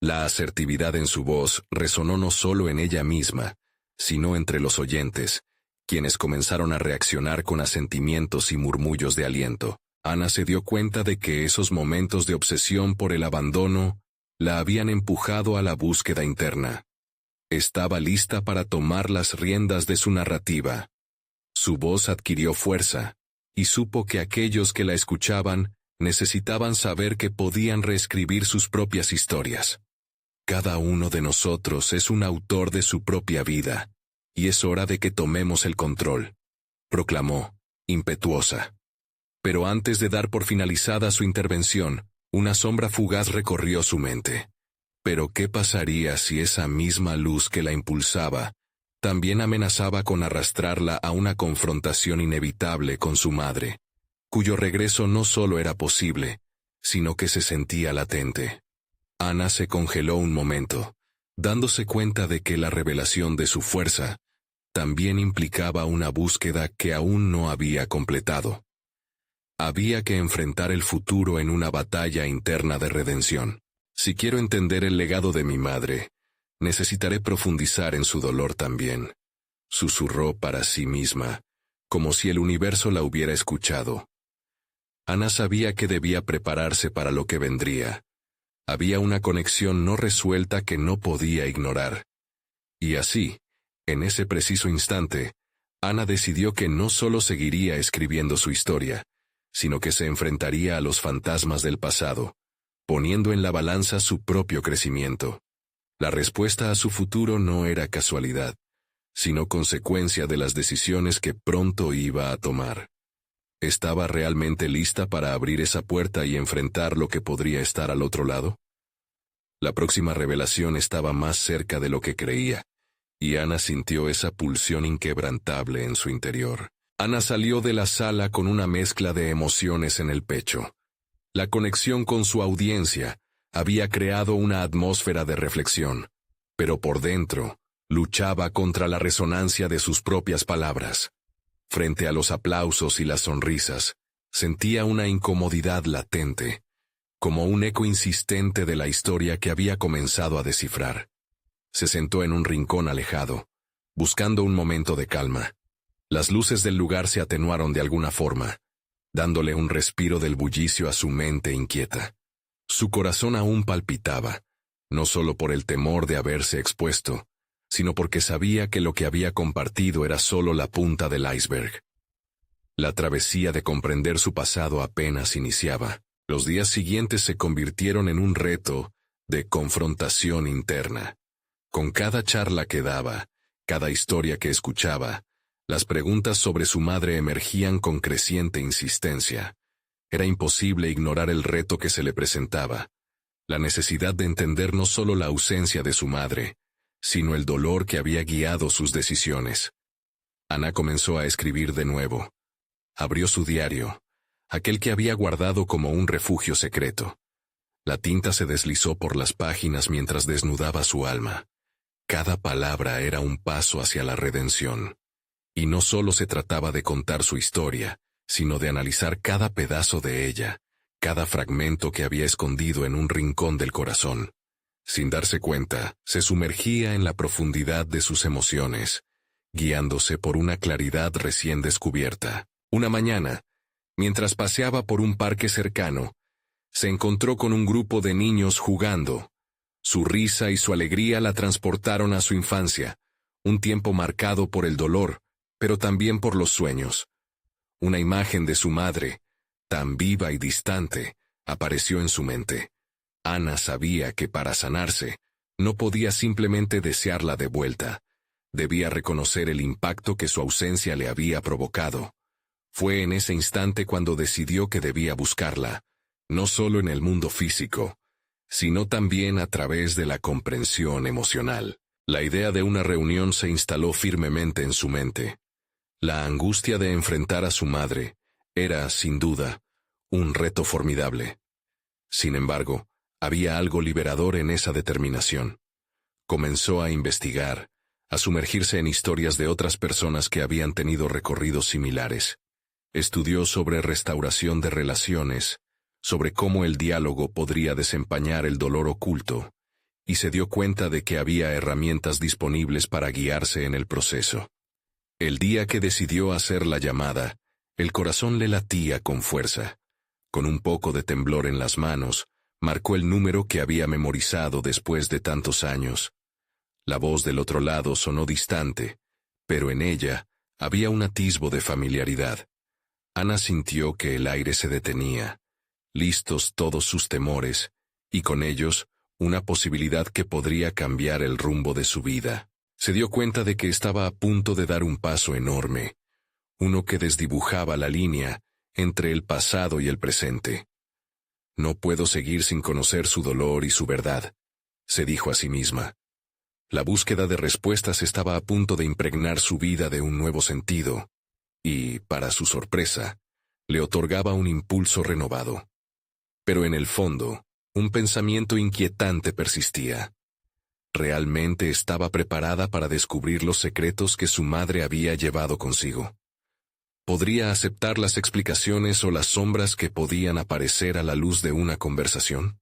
La asertividad en su voz resonó no solo en ella misma, sino entre los oyentes, quienes comenzaron a reaccionar con asentimientos y murmullos de aliento. Ana se dio cuenta de que esos momentos de obsesión por el abandono la habían empujado a la búsqueda interna. Estaba lista para tomar las riendas de su narrativa. Su voz adquirió fuerza, y supo que aquellos que la escuchaban necesitaban saber que podían reescribir sus propias historias. «Cada uno de nosotros es un autor de su propia vida, y es hora de que tomemos el control», proclamó, impetuosa. Pero antes de dar por finalizada su intervención, una sombra fugaz recorrió su mente. ¿Pero qué pasaría si esa misma luz que la impulsaba también amenazaba con arrastrarla a una confrontación inevitable con su madre, cuyo regreso no solo era posible, sino que se sentía latente? Ana se congeló un momento, dándose cuenta de que la revelación de su fuerza también implicaba una búsqueda que aún no había completado. Había que enfrentar el futuro en una batalla interna de redención. Si quiero entender el legado de mi madre, necesitaré profundizar en su dolor también, susurró para sí misma, como si el universo la hubiera escuchado. Ana sabía que debía prepararse para lo que vendría. Había una conexión no resuelta que no podía ignorar. Y así, en ese preciso instante, Ana decidió que no solo seguiría escribiendo su historia, sino que se enfrentaría a los fantasmas del pasado, poniendo en la balanza su propio crecimiento. La respuesta a su futuro no era casualidad, sino consecuencia de las decisiones que pronto iba a tomar. ¿Estaba realmente lista para abrir esa puerta y enfrentar lo que podría estar al otro lado? La próxima revelación estaba más cerca de lo que creía, y Ana sintió esa pulsión inquebrantable en su interior. Ana salió de la sala con una mezcla de emociones en el pecho. La conexión con su audiencia había creado una atmósfera de reflexión, pero por dentro luchaba contra la resonancia de sus propias palabras. Frente a los aplausos y las sonrisas, sentía una incomodidad latente, como un eco insistente de la historia que había comenzado a descifrar. Se sentó en un rincón alejado, buscando un momento de calma. Las luces del lugar se atenuaron de alguna forma, dándole un respiro del bullicio a su mente inquieta. Su corazón aún palpitaba, no solo por el temor de haberse expuesto, sino porque sabía que lo que había compartido era solo la punta del iceberg. La travesía de comprender su pasado apenas iniciaba. Los días siguientes se convirtieron en un reto de confrontación interna. Con cada charla que daba, cada historia que escuchaba, las preguntas sobre su madre emergían con creciente insistencia. Era imposible ignorar el reto que se le presentaba, la necesidad de entender no solo la ausencia de su madre, sino el dolor que había guiado sus decisiones. Ana comenzó a escribir de nuevo. Abrió su diario, aquel que había guardado como un refugio secreto. La tinta se deslizó por las páginas mientras desnudaba su alma. Cada palabra era un paso hacia la redención. Y no solo se trataba de contar su historia, sino de analizar cada pedazo de ella, cada fragmento que había escondido en un rincón del corazón. Sin darse cuenta, se sumergía en la profundidad de sus emociones, guiándose por una claridad recién descubierta. Una mañana, mientras paseaba por un parque cercano, se encontró con un grupo de niños jugando. Su risa y su alegría la transportaron a su infancia, un tiempo marcado por el dolor, pero también por los sueños. Una imagen de su madre, tan viva y distante, apareció en su mente. Ana sabía que para sanarse, no podía simplemente desearla de vuelta. Debía reconocer el impacto que su ausencia le había provocado. Fue en ese instante cuando decidió que debía buscarla, no solo en el mundo físico, sino también a través de la comprensión emocional. La idea de una reunión se instaló firmemente en su mente. La angustia de enfrentar a su madre era, sin duda, un reto formidable. Sin embargo, había algo liberador en esa determinación. Comenzó a investigar, a sumergirse en historias de otras personas que habían tenido recorridos similares. Estudió sobre restauración de relaciones, sobre cómo el diálogo podría desempañar el dolor oculto, y se dio cuenta de que había herramientas disponibles para guiarse en el proceso. El día que decidió hacer la llamada, el corazón le latía con fuerza. Con un poco de temblor en las manos, marcó el número que había memorizado después de tantos años. La voz del otro lado sonó distante, pero en ella había un atisbo de familiaridad. Ana sintió que el aire se detenía, listos todos sus temores, y con ellos, una posibilidad que podría cambiar el rumbo de su vida. Se dio cuenta de que estaba a punto de dar un paso enorme, uno que desdibujaba la línea entre el pasado y el presente. No puedo seguir sin conocer su dolor y su verdad, se dijo a sí misma. La búsqueda de respuestas estaba a punto de impregnar su vida de un nuevo sentido, y, para su sorpresa, le otorgaba un impulso renovado. Pero en el fondo, Un pensamiento inquietante persistía. ¿Realmente estaba preparada para descubrir los secretos que su madre había llevado consigo? ¿Podría aceptar las explicaciones o las sombras que podían aparecer a la luz de una conversación?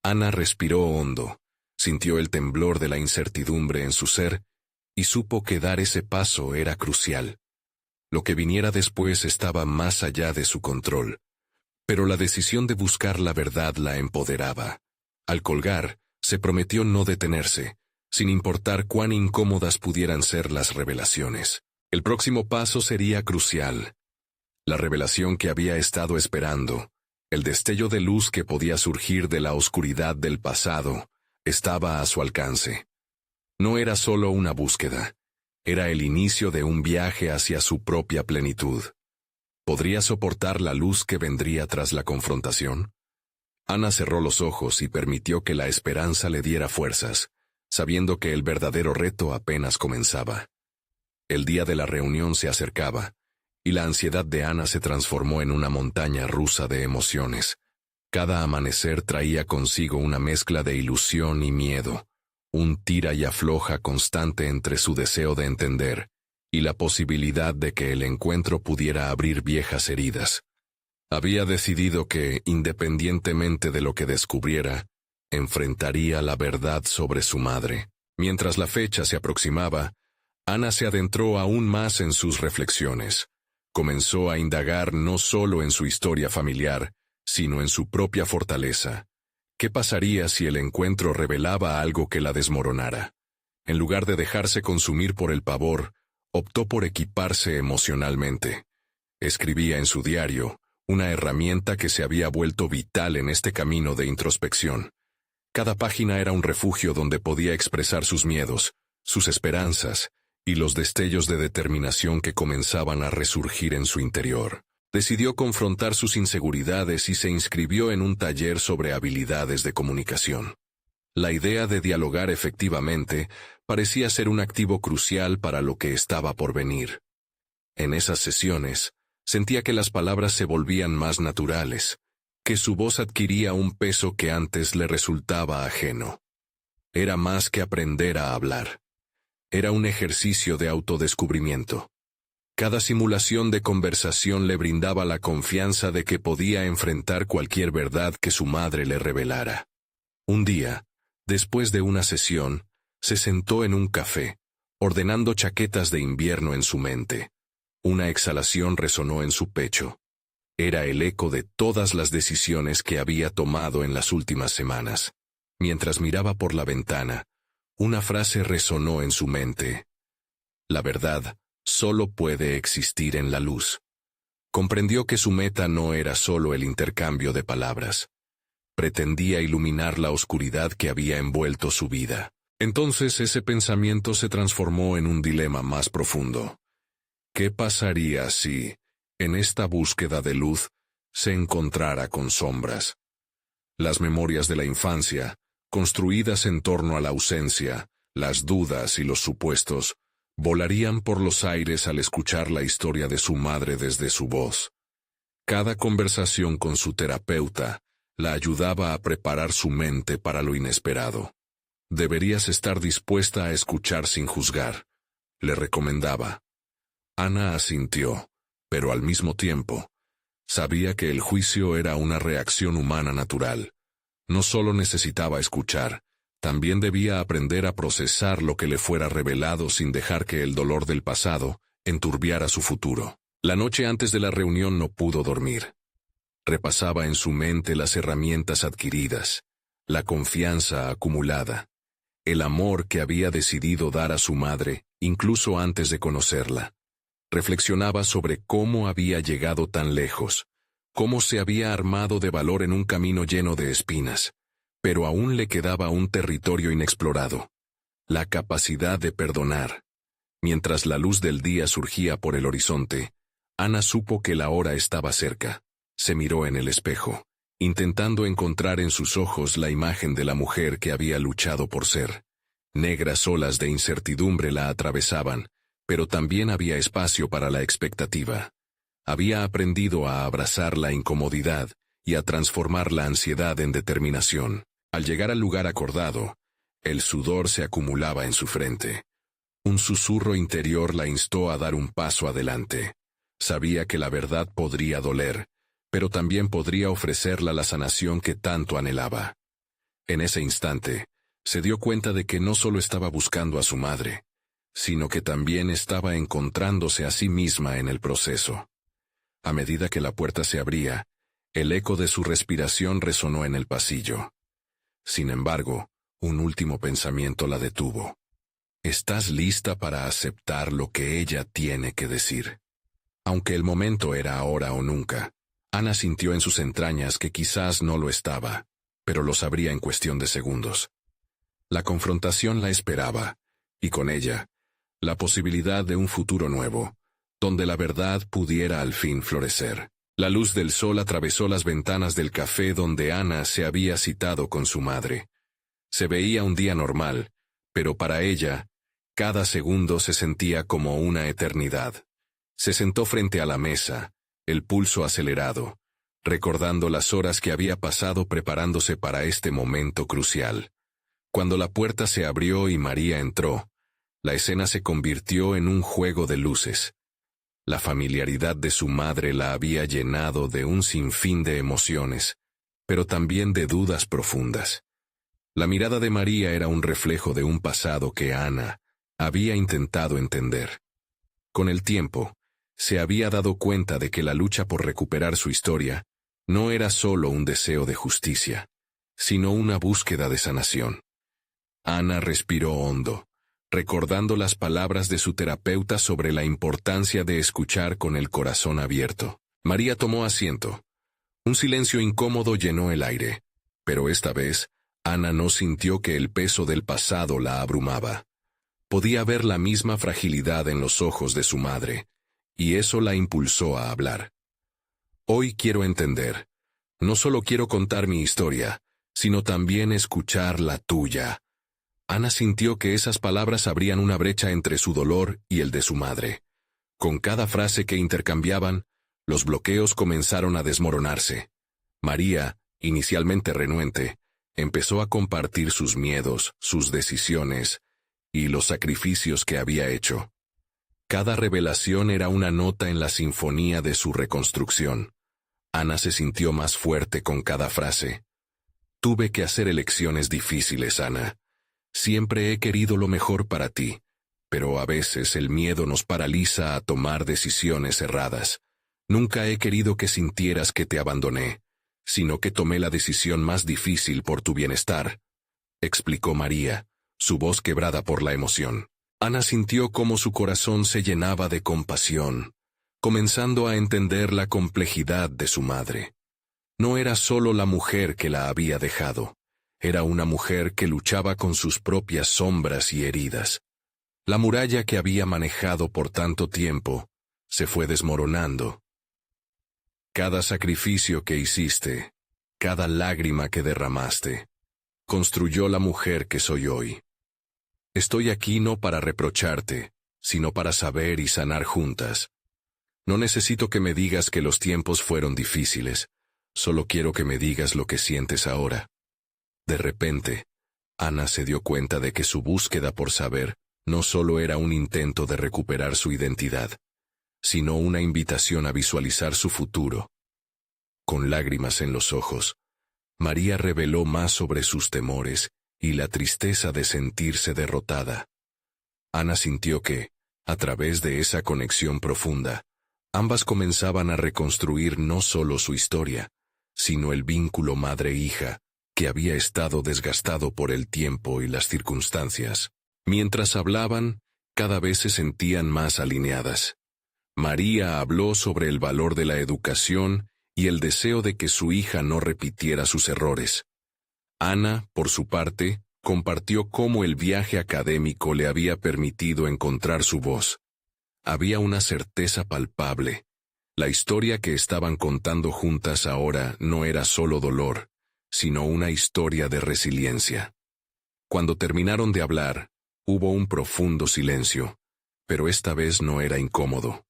Ana respiró hondo, sintió el temblor de la incertidumbre en su ser y supo que dar ese paso era crucial. Lo que viniera después estaba más allá de su control, pero la decisión de buscar la verdad la empoderaba. Al colgar, se prometió no detenerse, sin importar cuán incómodas pudieran ser las revelaciones. El próximo paso sería crucial. La revelación que había estado esperando, el destello de luz que podía surgir de la oscuridad del pasado, estaba a su alcance. No era solo una búsqueda, era el inicio de un viaje hacia su propia plenitud. ¿Podría soportar la luz que vendría tras la confrontación? Ana cerró los ojos y permitió que la esperanza le diera fuerzas, sabiendo que el verdadero reto apenas comenzaba. El día de la reunión se acercaba, y la ansiedad de Ana se transformó en una montaña rusa de emociones. Cada amanecer traía consigo una mezcla de ilusión y miedo, un tira y afloja constante entre su deseo de entender y la posibilidad de que el encuentro pudiera abrir viejas heridas. Había decidido que, independientemente de lo que descubriera, enfrentaría la verdad sobre su madre. Mientras la fecha se aproximaba, Ana se adentró aún más en sus reflexiones. Comenzó a indagar no solo en su historia familiar, sino en su propia fortaleza. ¿Qué pasaría si el encuentro revelaba algo que la desmoronara? En lugar de dejarse consumir por el pavor, optó por equiparse emocionalmente. Escribía en su diario, una herramienta que se había vuelto vital en este camino de introspección. Cada página era un refugio donde podía expresar sus miedos, sus esperanzas y los destellos de determinación que comenzaban a resurgir en su interior. Decidió confrontar sus inseguridades y se inscribió en un taller sobre habilidades de comunicación. La idea de dialogar efectivamente parecía ser un activo crucial para lo que estaba por venir. En esas sesiones, sentía que las palabras se volvían más naturales, que su voz adquiría un peso que antes le resultaba ajeno. Era más que aprender a hablar. Era un ejercicio de autodescubrimiento. Cada simulación de conversación le brindaba la confianza de que podía enfrentar cualquier verdad que su madre le revelara. Un día, después de una sesión, se sentó en un café, ordenando chaquetas de invierno en su mente. Una exhalación resonó en su pecho. Era el eco de todas las decisiones que había tomado en las últimas semanas. Mientras miraba por la ventana, una frase resonó en su mente. La verdad solo puede existir en la luz. Comprendió que su meta no era solo el intercambio de palabras. Pretendía iluminar la oscuridad que había envuelto su vida. Entonces ese pensamiento se transformó en un dilema más profundo. ¿Qué pasaría si, en esta búsqueda de luz, se encontrara con sombras? Las memorias de la infancia, construidas en torno a la ausencia, las dudas y los supuestos, volarían por los aires al escuchar la historia de su madre desde su voz. Cada conversación con su terapeuta la ayudaba a preparar su mente para lo inesperado. Deberías estar dispuesta a escuchar sin juzgar, le recomendaba. Ana asintió, pero al mismo tiempo, sabía que el juicio era una reacción humana natural. No solo necesitaba escuchar, también debía aprender a procesar lo que le fuera revelado sin dejar que el dolor del pasado enturbiara su futuro. La noche antes de la reunión no pudo dormir. Repasaba en su mente las herramientas adquiridas, la confianza acumulada, el amor que había decidido dar a su madre, incluso antes de conocerla. Reflexionaba sobre cómo había llegado tan lejos, cómo se había armado de valor en un camino lleno de espinas, pero aún le quedaba un territorio inexplorado, la capacidad de perdonar. Mientras la luz del día surgía por el horizonte, Ana supo que la hora estaba cerca. Se miró en el espejo, intentando encontrar en sus ojos la imagen de la mujer que había luchado por ser. Negras olas de incertidumbre la atravesaban, pero también había espacio para la expectativa. Había aprendido a abrazar la incomodidad y a transformar la ansiedad en determinación. Al llegar al lugar acordado, el sudor se acumulaba en su frente. Un susurro interior la instó a dar un paso adelante. Sabía que la verdad podría doler, pero también podría ofrecerla la sanación que tanto anhelaba. En ese instante, se dio cuenta de que no solo estaba buscando a su madre, sino que también estaba encontrándose a sí misma en el proceso. A medida que la puerta se abría, el eco de su respiración resonó en el pasillo. Sin embargo, un último pensamiento la detuvo. ¿Estás lista para aceptar lo que ella tiene que decir? Aunque el momento era ahora o nunca, Ana sintió en sus entrañas que quizás no lo estaba, pero lo sabría en cuestión de segundos. La confrontación la esperaba, y con ella, la posibilidad de un futuro nuevo, donde la verdad pudiera al fin florecer. La luz del sol atravesó las ventanas del café donde Ana se había citado con su madre. Se veía un día normal, pero para ella, cada segundo se sentía como una eternidad. Se sentó frente a la mesa, el pulso acelerado, recordando las horas que había pasado preparándose para este momento crucial. Cuando la puerta se abrió y María entró, la escena se convirtió en un juego de luces. La familiaridad de su madre la había llenado de un sinfín de emociones, pero también de dudas profundas. La mirada de María era un reflejo de un pasado que Ana había intentado entender. Con el tiempo, se había dado cuenta de que la lucha por recuperar su historia no era solo un deseo de justicia, sino una búsqueda de sanación. Ana respiró hondo, recordando las palabras de su terapeuta sobre la importancia de escuchar con el corazón abierto. María tomó asiento. Un silencio incómodo llenó el aire, pero esta vez, Ana no sintió que el peso del pasado la abrumaba. Podía ver la misma fragilidad en los ojos de su madre, y eso la impulsó a hablar. Hoy quiero entender. No solo quiero contar mi historia, sino también escuchar la tuya. Ana sintió que esas palabras abrían una brecha entre su dolor y el de su madre. Con cada frase que intercambiaban, los bloqueos comenzaron a desmoronarse. María, inicialmente renuente, empezó a compartir sus miedos, sus decisiones y los sacrificios que había hecho. Cada revelación era una nota en la sinfonía de su reconstrucción. Ana se sintió más fuerte con cada frase. Tuve que hacer elecciones difíciles, Ana. Siempre he querido lo mejor para ti, pero a veces el miedo nos paraliza a tomar decisiones erradas. Nunca he querido que sintieras que te abandoné, sino que tomé la decisión más difícil por tu bienestar, explicó María, su voz quebrada por la emoción. Ana sintió cómo su corazón se llenaba de compasión, comenzando a entender la complejidad de su madre. No era solo la mujer que la había dejado. Era una mujer que luchaba con sus propias sombras y heridas. La muralla que había manejado por tanto tiempo se fue desmoronando. Cada sacrificio que hiciste, cada lágrima que derramaste, construyó la mujer que soy hoy. Estoy aquí no para reprocharte, sino para saber y sanar juntas. No necesito que me digas que los tiempos fueron difíciles, solo quiero que me digas lo que sientes ahora. De repente, Ana se dio cuenta de que su búsqueda por saber no solo era un intento de recuperar su identidad, sino una invitación a visualizar su futuro. Con lágrimas en los ojos, María reveló más sobre sus temores y la tristeza de sentirse derrotada. Ana sintió que, a través de esa conexión profunda, ambas comenzaban a reconstruir no solo su historia, sino el vínculo madre-hija, que había estado desgastado por el tiempo y las circunstancias. Mientras hablaban, cada vez se sentían más alineadas. María habló sobre el valor de la educación y el deseo de que su hija no repitiera sus errores. Ana, por su parte, compartió cómo el viaje académico le había permitido encontrar su voz. Había una certeza palpable. La historia que estaban contando juntas ahora no era solo dolor, sino una historia de resiliencia. Cuando terminaron de hablar, hubo un profundo silencio, pero esta vez no era incómodo.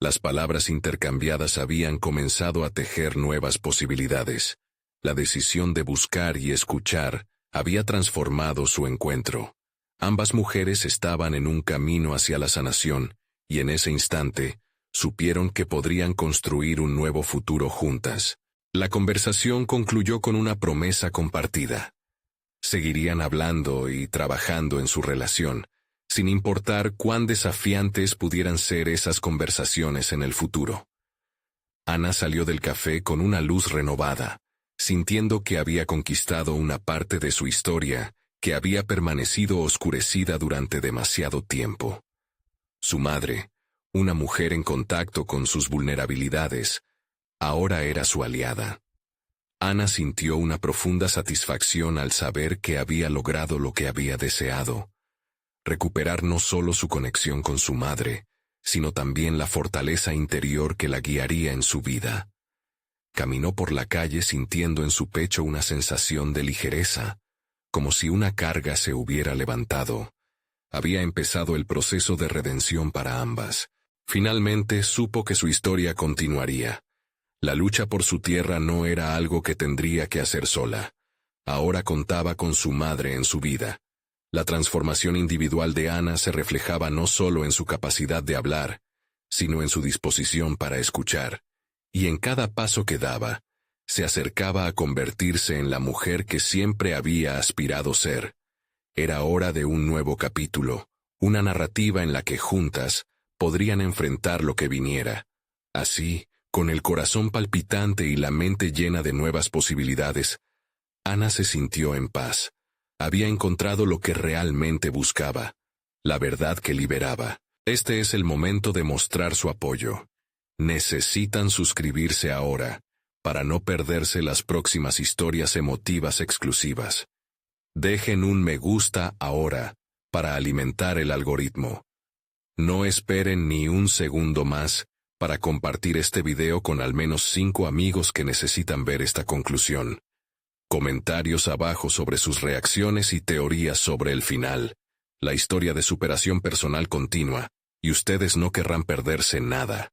Las palabras intercambiadas habían comenzado a tejer nuevas posibilidades. La decisión de buscar y escuchar había transformado su encuentro. Ambas mujeres estaban en un camino hacia la sanación, y en ese instante, supieron que podrían construir un nuevo futuro juntas. La conversación concluyó con una promesa compartida. Seguirían hablando y trabajando en su relación, sin importar cuán desafiantes pudieran ser esas conversaciones en el futuro. Ana salió del café con una luz renovada, sintiendo que había conquistado una parte de su historia que había permanecido oscurecida durante demasiado tiempo. Su madre, una mujer en contacto con sus vulnerabilidades, ahora era su aliada. Ana sintió una profunda satisfacción al saber que había logrado lo que había deseado. Recuperar no solo su conexión con su madre, sino también la fortaleza interior que la guiaría en su vida. Caminó por la calle sintiendo en su pecho una sensación de ligereza, como si una carga se hubiera levantado. Había empezado el proceso de redención para ambas. Finalmente supo que su historia continuaría. La lucha por su tierra no era algo que tendría que hacer sola. Ahora contaba con su madre en su vida. La transformación individual de Ana se reflejaba no solo en su capacidad de hablar, sino en su disposición para escuchar. Y en cada paso que daba, se acercaba a convertirse en la mujer que siempre había aspirado ser. Era hora de un nuevo capítulo, una narrativa en la que juntas podrían enfrentar lo que viniera. Así, con el corazón palpitante y la mente llena de nuevas posibilidades, Ana se sintió en paz. Había encontrado lo que realmente buscaba, la verdad que liberaba. Este es el momento de mostrar su apoyo. Necesitan suscribirse ahora, para no perderse las próximas historias emotivas exclusivas. Dejen un me gusta ahora, para alimentar el algoritmo. No esperen ni un segundo más, para compartir este video con al menos 5 amigos que necesitan ver esta conclusión. Comentarios abajo sobre sus reacciones y teorías sobre el final. La historia de superación personal continua, y ustedes no querrán perderse nada.